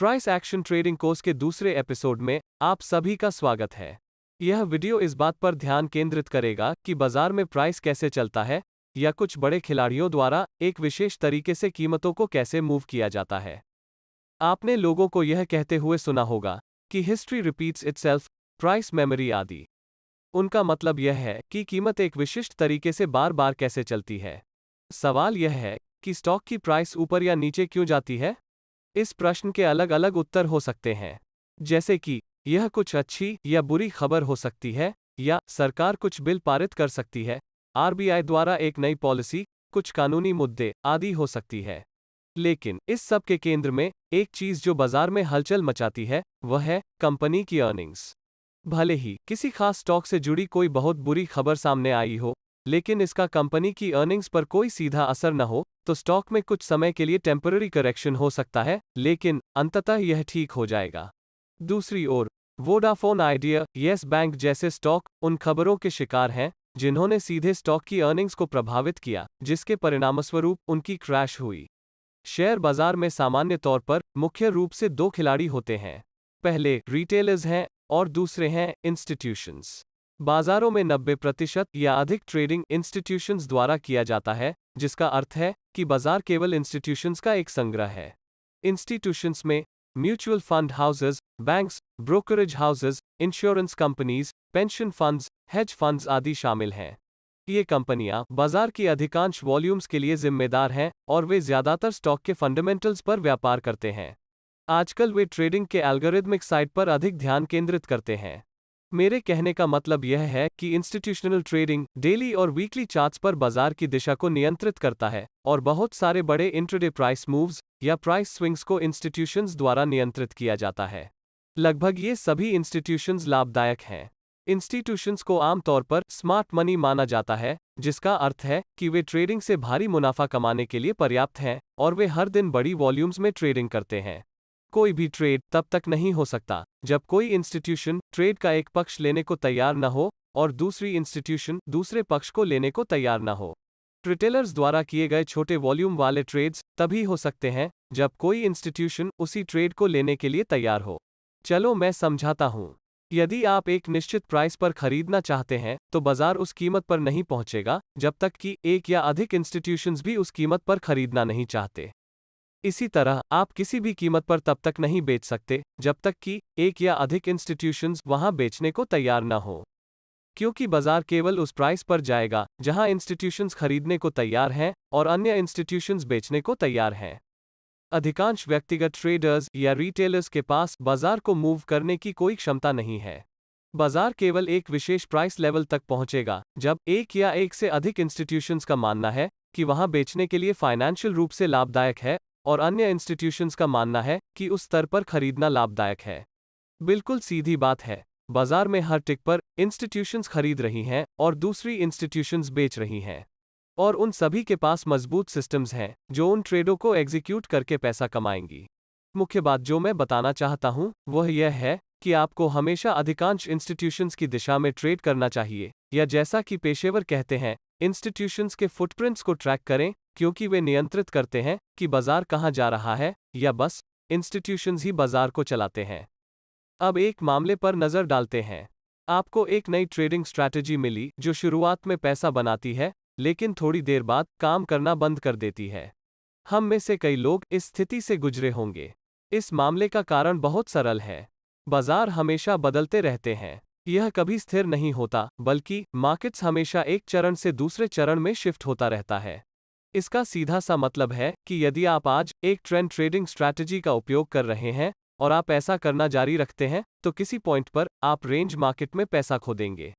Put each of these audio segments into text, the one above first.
Price action trading course के दूसरे episode में आप सभी का स्वागत है। यह वीडियो इस बात पर ध्यान केंद्रित करेगा कि बाजार में प्राइस कैसे चलता है या कुछ बड़े खिलाड़ियों द्वारा एक विशेष तरीके से कीमतों को कैसे मूव किया जाता है। आपने लोगों को यह कहते हुए सुना होगा कि history repeats itself, price memory आदि। उनका मतलब यह है कि कीमत एक विशिष्ट तरीके से बार बार कैसे चलती है। सवाल यह है कि स्टॉक की प्राइस ऊपर या नीचे क्यों जाती है। इस प्रश्न के अलग अलग उत्तर हो सकते हैं, जैसे कि यह कुछ अच्छी या बुरी खबर हो सकती है, या सरकार कुछ बिल पारित कर सकती है, आरबीआई द्वारा एक नई पॉलिसी, कुछ कानूनी मुद्दे आदि हो सकती है। लेकिन इस सब के केंद्र में एक चीज जो बाजार में हलचल मचाती है, वह है कंपनी की अर्निंग्स। भले ही किसी खास स्टॉक से जुड़ी कोई बहुत बुरी खबर सामने आई हो, लेकिन इसका कंपनी की अर्निंग्स पर कोई सीधा असर न हो, तो स्टॉक में कुछ समय के लिए टेम्पररी करेक्शन हो सकता है, लेकिन अंततः यह ठीक हो जाएगा। दूसरी ओर वोडाफोन आइडिया, येस बैंक जैसे स्टॉक उन खबरों के शिकार हैं जिन्होंने सीधे स्टॉक की अर्निंग्स को प्रभावित किया, जिसके परिणामस्वरूप उनकी क्रैश हुई। शेयर बाजार में सामान्य तौर पर मुख्य रूप से दो खिलाड़ी होते हैं। पहले रिटेलर्स हैं और दूसरे हैं इंस्टीट्यूशंस। बाजारों में 90% या अधिक ट्रेडिंग इंस्टीट्यूशंस द्वारा किया जाता है, जिसका अर्थ है कि बाजार केवल इंस्टीट्यूशंस का एक संग्रह है। इंस्टीट्यूशंस में mutual fund houses, banks, brokerage houses, insurance companies, pension funds, hedge funds आदि शामिल हैं। ये कंपनियां बाजार की अधिकांश वॉल्यूम्स के लिए जिम्मेदार हैं और वे ज्यादातर स्टॉक के फंडामेंटल्स पर व्यापार करते हैं। आजकल वे ट्रेडिंग के एल्गोरिथमिक साइड पर अधिक ध्यान केंद्रित करते हैं। मेरे कहने का मतलब यह है कि इंस्टीट्यूशनल ट्रेडिंग डेली और वीकली चार्ट्स पर बाजार की दिशा को नियंत्रित करता है, और बहुत सारे बड़े इंट्राडे प्राइस मूव्स या प्राइस स्विंग्स को इंस्टीट्यूशंस द्वारा नियंत्रित किया जाता है। लगभग ये सभी इंस्टीट्यूशंस लाभदायक हैं। इंस्टीट्यूशंस को आमतौर पर स्मार्ट मनी माना जाता है, जिसका अर्थ है कि वे ट्रेडिंग से भारी मुनाफा कमाने के लिए पर्याप्त हैं और वे हर दिन बड़ी वॉल्यूम्स में ट्रेडिंग करते हैं। कोई भी ट्रेड तब तक नहीं हो सकता जब कोई इंस्टीट्यूशन ट्रेड का एक पक्ष लेने को तैयार न हो और दूसरी इंस्टीट्यूशन दूसरे पक्ष को लेने को तैयार न हो। रिटेलर्स द्वारा किए गए छोटे वॉल्यूम वाले ट्रेड्स तभी हो सकते हैं जब कोई इंस्टीट्यूशन उसी ट्रेड को लेने के लिए तैयार हो। चलो मैं समझाता हूं। यदि आप एक निश्चित प्राइस पर खरीदना चाहते हैं, तो बाजार उस कीमत पर नहीं पहुंचेगा जब तक कि एक या अधिक इंस्टीट्यूशंस भी उस कीमत पर खरीदना नहीं चाहते। इसी तरह आप किसी भी कीमत पर तब तक नहीं बेच सकते जब तक कि एक या अधिक इंस्टीट्यूशंस वहां बेचने को तैयार न हो, क्योंकि बाजार केवल उस प्राइस पर जाएगा जहां इंस्टीट्यूशंस खरीदने को तैयार हैं और अन्य इंस्टीट्यूशंस बेचने को तैयार हैं। अधिकांश व्यक्तिगत ट्रेडर्स या रिटेलर्स के पास बाजार को मूव करने की कोई क्षमता नहीं है। बाजार केवल एक विशेष प्राइस लेवल तक पहुंचेगा जब एक या एक से अधिक इंस्टीट्यूशंस का मानना है कि वहां बेचने के लिए फाइनेंशियल रूप से लाभदायक है, और अन्य इंस्टीट्यूशंस का मानना है कि उस स्तर पर खरीदना लाभदायक है। बिल्कुल सीधी बात है, बाजार में हर टिक पर इंस्टीट्यूशंस खरीद रही हैं और दूसरी इंस्टीट्यूशंस बेच रही हैं, और उन सभी के पास मजबूत सिस्टम्स हैं जो उन ट्रेडों को एग्जीक्यूट करके पैसा कमाएंगी। मुख्य बात जो मैं बताना चाहता हूं वह यह है कि आपको हमेशा अधिकांश इंस्टीट्यूशंस की दिशा में ट्रेड करना चाहिए, या जैसा कि पेशेवर कहते हैं, इंस्टीट्यूशंस के फुटप्रिंट्स को ट्रैक करें, क्योंकि वे नियंत्रित करते हैं कि बाजार कहां जा रहा है, या बस इंस्टीट्यूशंस ही बाजार को चलाते हैं। अब एक मामले पर नजर डालते हैं। आपको एक नई ट्रेडिंग स्ट्रैटेजी मिली जो शुरुआत में पैसा बनाती है, लेकिन थोड़ी देर बाद काम करना बंद कर देती है। हम में से कई लोग इस स्थिति से गुजरे होंगे। इस मामले का कारण बहुत सरल है। बाजार हमेशा बदलते रहते हैं। यह कभी स्थिर नहीं होता, बल्कि मार्केट्स हमेशा एक चरण से दूसरे चरण में शिफ्ट होता रहता है। इसका सीधा सा मतलब है कि यदि आप आज एक ट्रेंड ट्रेडिंग स्ट्रैटेजी का उपयोग कर रहे हैं और आप ऐसा करना जारी रखते हैं, तो किसी पॉइंट पर आप रेंज मार्केट में पैसा खो देंगे।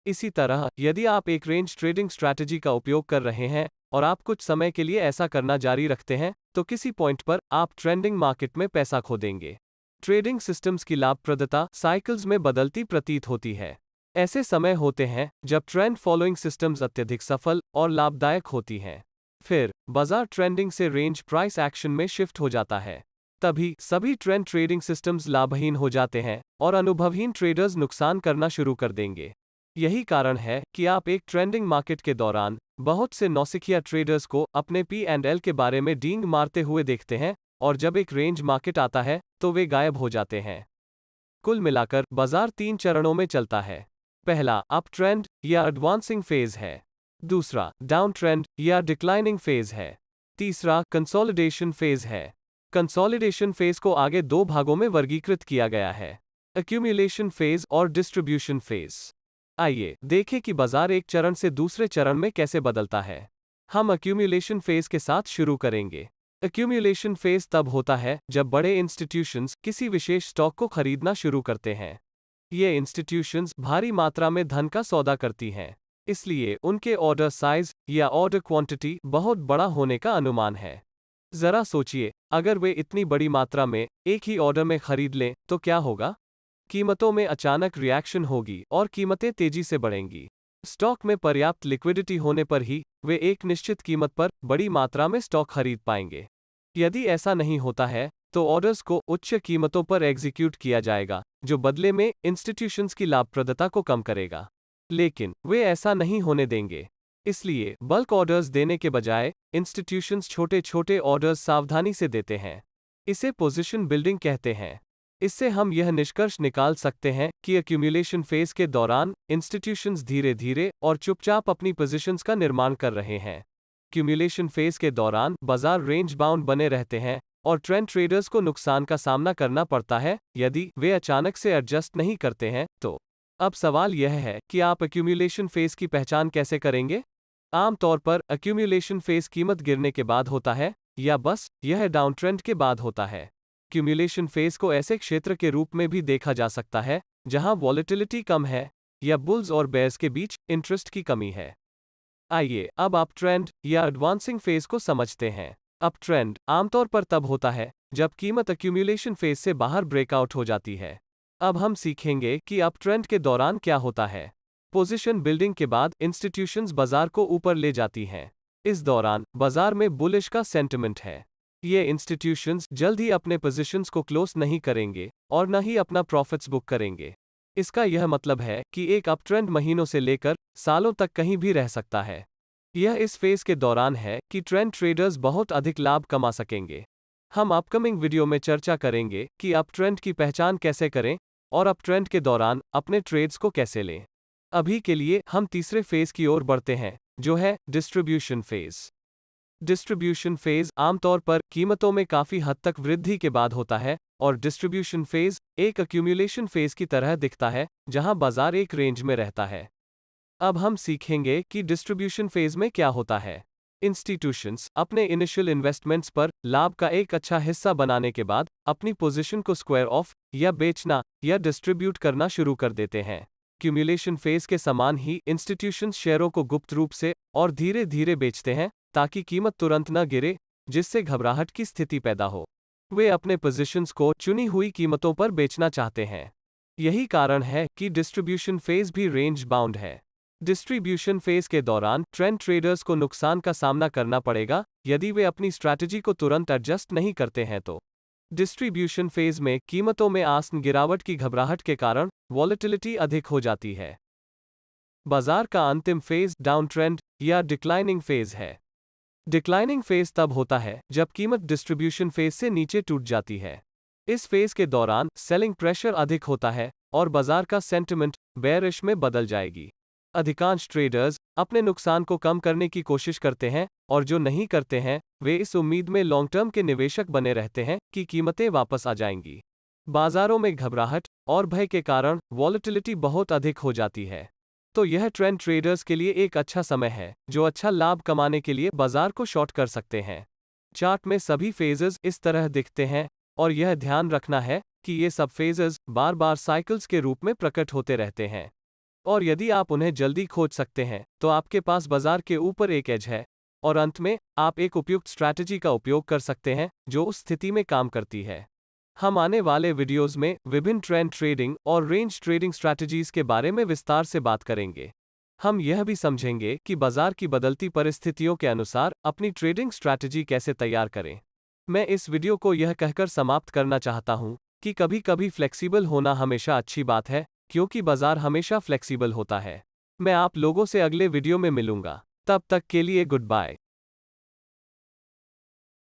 इसी तरह यदि आप एक रेंज ट्रेडिंग स्ट्रैटेजी का उपयोग कर रहे हैं और आप कुछ समय के लिए ऐसा करना जारी रखते हैं, तो किसी पॉइंट पर आप ट्रेंडिंग मार्केट में पैसा खो देंगे। ट्रेडिंग सिस्टम्स की लाभप्रदता साइकिल्स में बदलती प्रतीत होती है। ऐसे समय होते हैं जब ट्रेंड फॉलोइंग सिस्टम्स अत्यधिक सफल और लाभदायक होती हैं। फिर बाजार ट्रेंडिंग से रेंज प्राइस एक्शन में शिफ्ट हो जाता है। तभी सभी ट्रेंड ट्रेडिंग सिस्टम्स लाभहीन हो जाते हैं और अनुभवहीन ट्रेडर्स नुकसान करना शुरू कर देंगे। यही कारण है कि आप एक ट्रेंडिंग मार्केट के दौरान बहुत से नौसिखिया ट्रेडर्स को अपने P&L के बारे में डींग मारते हुए देखते हैं, और जब एक रेंज मार्केट आता है तो वे गायब हो जाते हैं। कुल मिलाकर बाजार 3 चरणों में चलता है। पहला अप ट्रेंड या एडवांसिंग फेज है। दूसरा डाउन ट्रेंड या डिक्लाइनिंग फेज है। तीसरा कंसोलिडेशन फेज है। कंसोलिडेशन फेज को आगे 2 भागों में वर्गीकृत किया गया है, एक्यूमुलेशन फेज और डिस्ट्रीब्यूशन फेज। आइए देखें कि बाजार एक चरण से दूसरे चरण में कैसे बदलता है। हम एक्यूमुलेशन फेज के साथ शुरू करेंगे। एक्यूमुलेशन फेज तब होता है जब बड़े इंस्टीट्यूशंस किसी विशेष स्टॉक को खरीदना शुरू करते हैं। ये इंस्टीट्यूशंस भारी मात्रा में धन का सौदा करती हैं, इसलिए उनके ऑर्डर साइज या ऑर्डर क्वांटिटी बहुत बड़ा होने का अनुमान है। जरा सोचिए, अगर वे इतनी बड़ी मात्रा में एक ही ऑर्डर में खरीद लें तो क्या होगा? कीमतों में अचानक रिएक्शन होगी और कीमतें तेजी से बढ़ेंगी। स्टॉक में पर्याप्त लिक्विडिटी होने पर ही वे एक निश्चित कीमत पर बड़ी मात्रा में स्टॉक खरीद पाएंगे। यदि ऐसा नहीं होता है तो ऑर्डर्स को उच्च कीमतों पर एग्जीक्यूट किया जाएगा, जो बदले में इंस्टीट्यूशंस की लाभप्रदता को कम करेगा। लेकिन वे ऐसा नहीं होने देंगे। इसलिए बल्क ऑर्डर्स देने के बजाय इंस्टीट्यूशंस छोटे छोटे ऑर्डर्स सावधानी से देते हैं। इसे पोजीशन बिल्डिंग कहते हैं। इससे हम यह निष्कर्ष निकाल सकते हैं कि एक्यूमुलेशन फेज के दौरान इंस्टीट्यूशंस धीरे धीरे और चुपचाप अपनी पोजीशंस का निर्माण कर रहे हैं। एक्यूमुलेशन फेज के दौरान बाजार रेंज बाउंड बने रहते हैं और ट्रेंड ट्रेडर्स को नुकसान का सामना करना पड़ता है यदि वे अचानक से एडजस्ट नहीं करते हैं तो। अब सवाल यह है कि आप एक्यूमुलेशन फेज की पहचान कैसे करेंगे? आमतौर पर एक्यूमुलेशन फेज कीमत गिरने के बाद होता है या बस यह डाउन ट्रेंड के बाद होता है। एक्यूमुलेशन फेज को ऐसे क्षेत्र के रूप में भी देखा जा सकता है जहां वॉलेटिलिटी कम है या बुल्स और बेयर्स के बीच इंटरेस्ट की कमी है। आइए अब अप ट्रेंड या एडवांसिंग फेज को समझते हैं। अप ट्रेंड आमतौर पर तब होता है जब कीमत एक्यूमुलेशन फेज से बाहर ब्रेकआउट हो जाती है। अब हम सीखेंगे कि अप ट्रेंड के दौरान क्या होता है। पोजीशन बिल्डिंग के बाद इंस्टीट्यूशंस बाजार को ऊपर ले जाती हैं। इस दौरान बाजार में बुलिश का सेंटिमेंट है। ये इंस्टीट्यूशंस जल्द ही अपने पोजीशंस को क्लोज नहीं करेंगे और न ही अपना प्रॉफिट्स बुक करेंगे। इसका यह मतलब है कि एक अप ट्रेंड महीनों से लेकर सालों तक कहीं भी रह सकता है। यह इस फेज के दौरान है कि ट्रेंड ट्रेडर्स बहुत अधिक लाभ कमा सकेंगे। हम अपकमिंग वीडियो में चर्चा करेंगे कि अप ट्रेंड की पहचान कैसे करें और अप ट्रेंड के दौरान अपने ट्रेड्स को कैसे लें। अभी के लिए हम तीसरे फेज की ओर बढ़ते हैं, जो है डिस्ट्रीब्यूशन फेज। डिस्ट्रीब्यूशन फेज आमतौर पर कीमतों में काफी हद तक वृद्धि के बाद होता है और डिस्ट्रीब्यूशन फेज एक एक्यूमुलेशन फेज की तरह दिखता है जहां बाजार एक रेंज में रहता है। अब हम सीखेंगे कि डिस्ट्रीब्यूशन फेज में क्या होता है। इंस्टीट्यूशंस अपने इनिशियल इन्वेस्टमेंट्स पर लाभ का एक अच्छा हिस्सा बनाने के बाद अपनी पोजीशन को स्क्वायर ऑफ या बेचना या डिस्ट्रीब्यूट करना शुरू कर देते हैं। एक्यूमुलेशन फेज के समान ही इंस्टीट्यूशंस शेयरों को गुप्त रूप से और धीरे धीरे बेचते हैं ताकि कीमत तुरंत न गिरे, जिससे घबराहट की स्थिति पैदा हो। वे अपने पोजीशंस को चुनी हुई कीमतों पर बेचना चाहते हैं। यही कारण है कि डिस्ट्रीब्यूशन फेज भी रेंज बाउंड है। डिस्ट्रीब्यूशन फेज के दौरान ट्रेंड ट्रेडर्स को नुकसान का सामना करना पड़ेगा यदि वे अपनी स्ट्रैटेजी को तुरंत एडजस्ट नहीं करते हैं तो। डिस्ट्रीब्यूशन फेज में कीमतों में आसन गिरावट की घबराहट के कारण वॉलेटिलिटी अधिक हो जाती है। बाजार का अंतिम फेज डाउन ट्रेंड या डिक्लाइनिंग फेज है। डिक्लाइनिंग फेज तब होता है जब कीमत डिस्ट्रीब्यूशन फेज से नीचे टूट जाती है। इस फेज के दौरान सेलिंग प्रेशर अधिक होता है और बाजार का सेंटिमेंट बेयरिश में बदल जाएगी। अधिकांश ट्रेडर्स अपने नुकसान को कम करने की कोशिश करते हैं और जो नहीं करते हैं वे इस उम्मीद में लॉन्ग टर्म के निवेशक बने रहते हैं कि कीमतें वापस आ जाएंगी। बाजारों में घबराहट और भय के कारण वॉलेटिलिटी बहुत अधिक हो जाती है। तो यह ट्रेंड ट्रेडर्स के लिए एक अच्छा समय है जो अच्छा लाभ कमाने के लिए बाजार को शॉर्ट कर सकते हैं। चार्ट में सभी फेजेस इस तरह दिखते हैं और यह ध्यान रखना है कि ये सब फेजेस बार बार साइकिल्स के रूप में प्रकट होते रहते हैं और यदि आप उन्हें जल्दी खोज सकते हैं तो आपके पास बाजार के ऊपर एक एज है और अंत में आप एक उपयुक्त स्ट्रैटेजी का उपयोग कर सकते हैं जो उस स्थिति में काम करती है। हम आने वाले वीडियोस में विभिन्न ट्रेंड ट्रेडिंग और रेंज ट्रेडिंग स्ट्रैटेजीज के बारे में विस्तार से बात करेंगे। हम यह भी समझेंगे कि बाजार की बदलती परिस्थितियों के अनुसार अपनी ट्रेडिंग स्ट्रैटेजी कैसे तैयार करें। मैं इस वीडियो को यह कहकर समाप्त करना चाहता हूं कि कभी कभी फ्लेक्सिबल होना हमेशा अच्छी बात है, क्योंकि बाजार हमेशा फ्लेक्सिबल होता है। मैं आप लोगों से अगले वीडियो में मिलूंगा। तब तक के लिए गुड बाय।